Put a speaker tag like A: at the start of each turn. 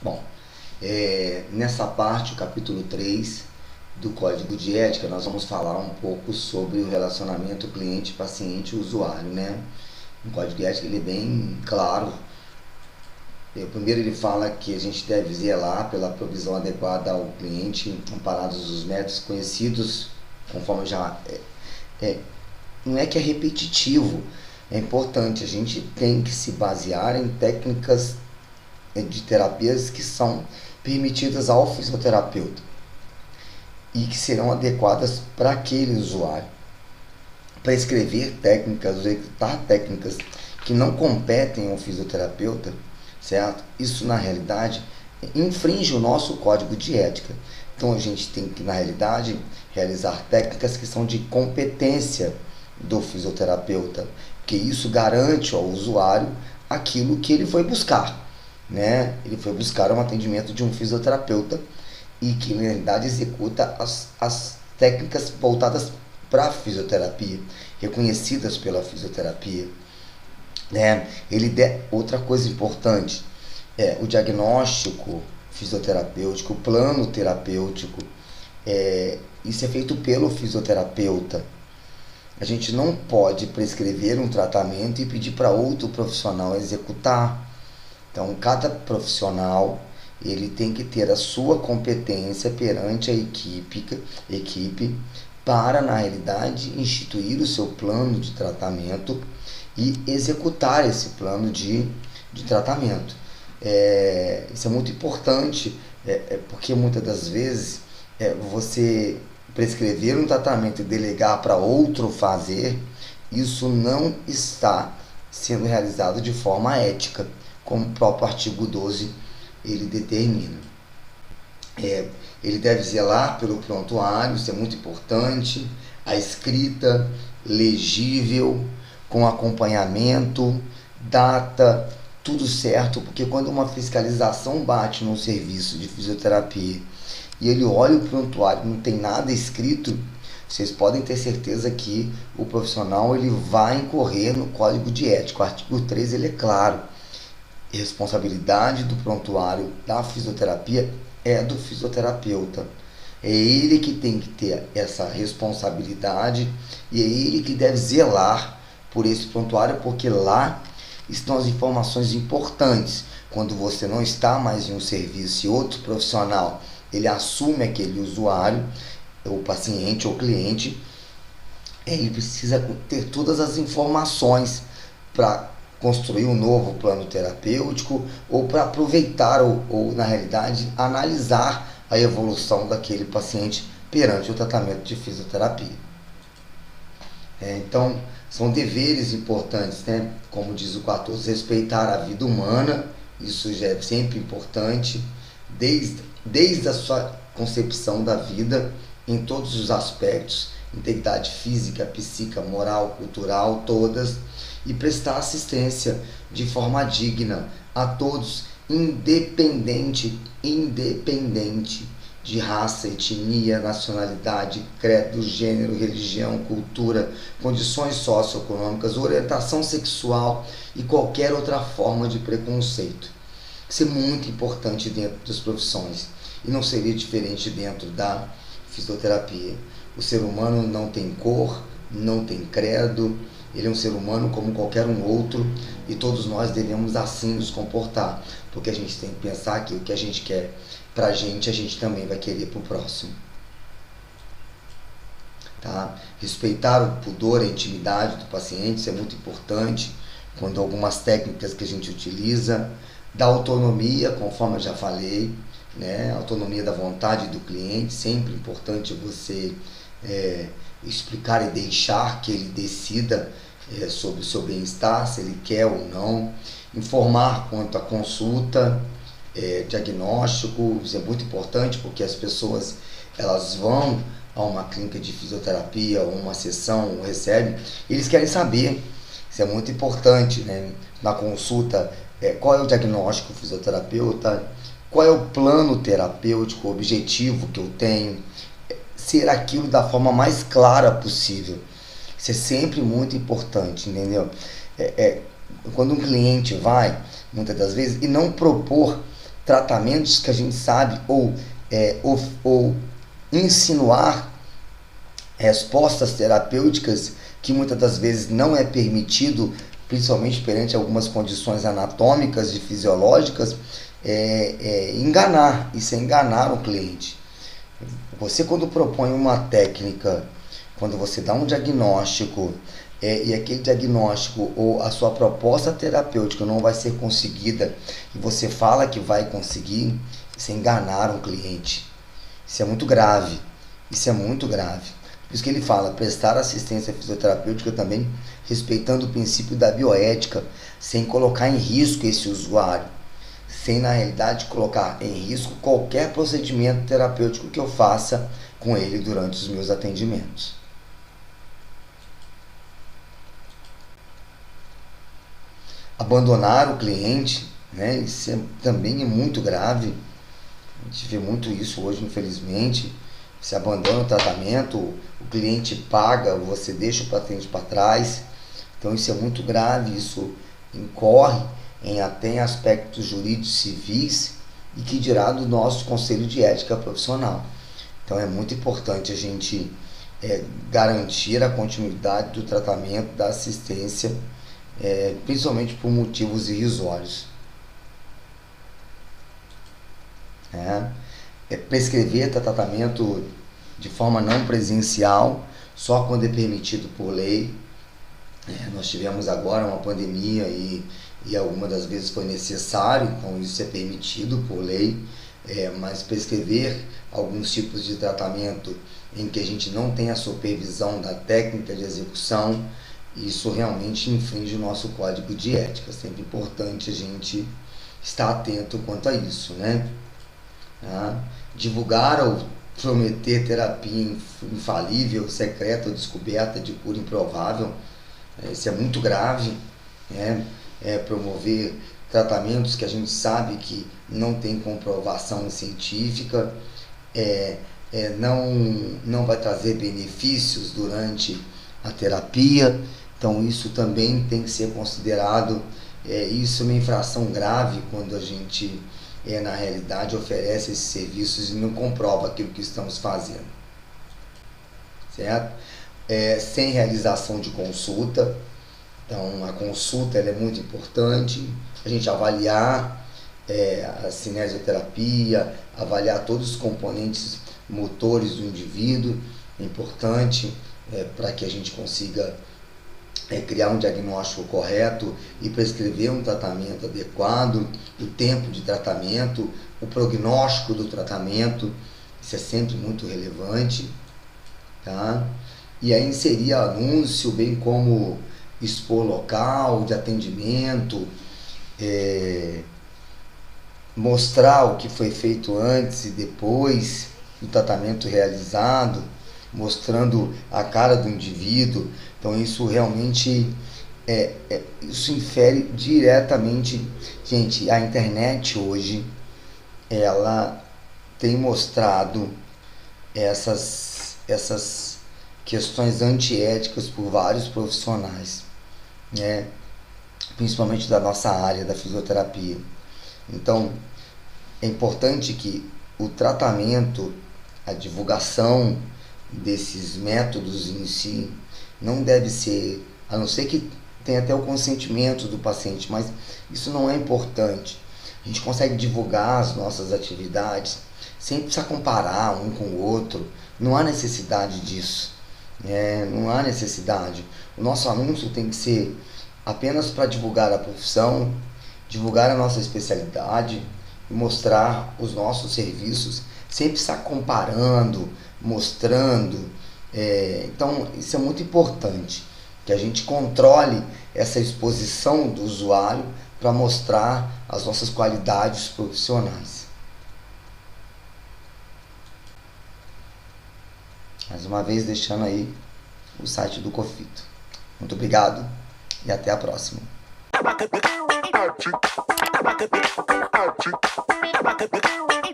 A: Bom, nessa parte, o capítulo 3 do Código de Ética, nós vamos falar um pouco sobre o relacionamento cliente-paciente-usuário, né? O Código de Ética ele é bem claro. Primeiro ele fala que a gente deve zelar pela provisão adequada ao cliente, amparados os métodos conhecidos, conforme já... não é que é repetitivo, é importante, a gente tem que se basear em técnicas de terapias que são permitidas ao fisioterapeuta e que serão adequadas para aquele usuário. Prescrever técnicas, executar técnicas que não competem ao fisioterapeuta, certo? Isso na realidade infringe o nosso código de ética. Então a gente tem que, na realidade, realizar técnicas que são de competência do fisioterapeuta, que isso garante ao usuário aquilo que ele foi buscar, né? Ele foi buscar um atendimento de um fisioterapeuta e que, na realidade, executa as técnicas voltadas para a fisioterapia, reconhecidas pela fisioterapia, né? Outra coisa importante é o diagnóstico fisioterapêutico, o plano terapêutico, isso é feito pelo fisioterapeuta. A gente não pode prescrever um tratamento e pedir para outro profissional executar. Então, cada profissional ele tem que ter a sua competência perante a equipe para, na realidade, instituir o seu plano de tratamento e executar esse plano de tratamento. Isso é muito importante, porque muitas das vezes você prescrever um tratamento e delegar para outro fazer, isso não está sendo realizado de forma ética, como o próprio artigo 12 ele determina. Ele deve zelar pelo prontuário, isso é muito importante, a escrita legível, com acompanhamento, data, tudo certo, porque quando uma fiscalização bate num serviço de fisioterapia e ele olha o prontuário e não tem nada escrito, vocês podem ter certeza que o profissional ele vai incorrer no Código de Ética. O artigo 3 ele é claro. A responsabilidade do prontuário da fisioterapia é do fisioterapeuta. É ele que tem que ter essa responsabilidade e é ele que deve zelar por esse prontuário, porque lá estão as informações importantes. Quando você não está mais em um serviço e outro profissional ele assume aquele usuário, o paciente ou cliente, ele precisa ter todas as informações para construir um novo plano terapêutico ou para aproveitar ou, na realidade, analisar a evolução daquele paciente perante o tratamento de fisioterapia. Então, são deveres importantes, né? Como diz o 14, respeitar a vida humana, isso já é sempre importante, desde a sua concepção da vida, em todos os aspectos, integridade física, psíquica, moral, cultural, todas, e prestar assistência de forma digna a todos, independente de raça, etnia, nacionalidade, credo, gênero, religião, cultura, condições socioeconômicas, orientação sexual e qualquer outra forma de preconceito. Isso é muito importante dentro das profissões e não seria diferente dentro da fisioterapia. O ser humano não tem cor, não tem credo, ele é um ser humano como qualquer um outro e todos nós devemos assim nos comportar, porque a gente tem que pensar que o que a gente quer pra gente, a gente também vai querer pro próximo. Tá? Respeitar o pudor e a intimidade do paciente, isso é muito importante, quando algumas técnicas que a gente utiliza, da autonomia, conforme eu já falei, né? Autonomia da vontade do cliente, sempre importante você explicar e deixar que ele decida sobre o seu bem-estar, se ele quer ou não, informar quanto à consulta, diagnóstico, isso é muito importante porque as pessoas elas vão a uma clínica de fisioterapia ou uma sessão, ou recebem, eles querem saber, isso é muito importante, né? Na consulta, qual é o diagnóstico do fisioterapeuta, qual é o plano terapêutico, o objetivo que eu tenho, ser aquilo da forma mais clara possível. Isso é sempre muito importante, entendeu? Quando um cliente vai, muitas das vezes, e não propor tratamentos que a gente sabe, ou insinuar respostas terapêuticas que muitas das vezes não é permitido, principalmente perante algumas condições anatômicas e fisiológicas, enganar, isso é enganar o cliente. Você, quando propõe uma técnica, quando você dá um diagnóstico, e aquele diagnóstico ou a sua proposta terapêutica não vai ser conseguida e você fala que vai conseguir, isso é enganar um cliente. Isso é muito grave. Isso é muito grave. Por isso que ele fala, prestar assistência fisioterapêutica também respeitando o princípio da bioética, sem colocar em risco esse usuário, sem na realidade colocar em risco qualquer procedimento terapêutico que eu faça com ele durante os meus atendimentos. Abandonar o cliente, né? Isso também é muito grave. A gente vê muito isso hoje, infelizmente. Você abandona o tratamento, o cliente paga, você deixa o paciente para trás. Então isso é muito grave, isso incorre até em aspectos jurídicos civis e que dirá do nosso Conselho de Ética Profissional. Então é muito importante a gente garantir a continuidade do tratamento, da assistência, principalmente por motivos irrisórios. Prescrever tratamento de forma não presencial, só quando é permitido por lei. Nós tivemos agora uma pandemia e algumas das vezes foi necessário, então isso é permitido por lei, mas prescrever alguns tipos de tratamento em que a gente não tem a supervisão da técnica de execução, isso realmente infringe o nosso código de ética. É sempre importante a gente estar atento quanto a isso, né? Divulgar ou prometer terapia infalível, secreta ou descoberta de cura improvável, isso é muito grave, né? Promover tratamentos que a gente sabe que não tem comprovação científica, não vai trazer benefícios durante a terapia, então isso também tem que ser considerado. Isso é uma infração grave quando a gente na realidade oferece esses serviços e não comprova aquilo que estamos fazendo, certo? Sem realização de consulta. Então a consulta ela é muito importante, a gente avaliar a cinesioterapia, avaliar todos os componentes motores do indivíduo, é importante para que a gente consiga criar um diagnóstico correto e prescrever um tratamento adequado, o tempo de tratamento, o prognóstico do tratamento, isso é sempre muito relevante, tá? E aí inserir anúncio, bem como expor local de atendimento, mostrar o que foi feito antes e depois do tratamento realizado, mostrando a cara do indivíduo. Então isso realmente isso infere diretamente. Gente, a internet hoje ela tem mostrado essas questões antiéticas por vários profissionais, né? Principalmente da nossa área da fisioterapia. Então é importante que o tratamento, a divulgação desses métodos em si não deve ser, a não ser que tenha até o consentimento do paciente, mas isso não é importante. A gente consegue divulgar as nossas atividades sem precisar comparar um com o outro, não há necessidade disso, não há necessidade. O nosso anúncio tem que ser apenas para divulgar a profissão, divulgar a nossa especialidade e mostrar os nossos serviços, sem precisar comparando, mostrando. Então isso é muito importante, que a gente controle essa exposição do usuário para mostrar as nossas qualidades profissionais. Mais uma vez deixando aí o site do Cofito. Muito obrigado e até a próxima.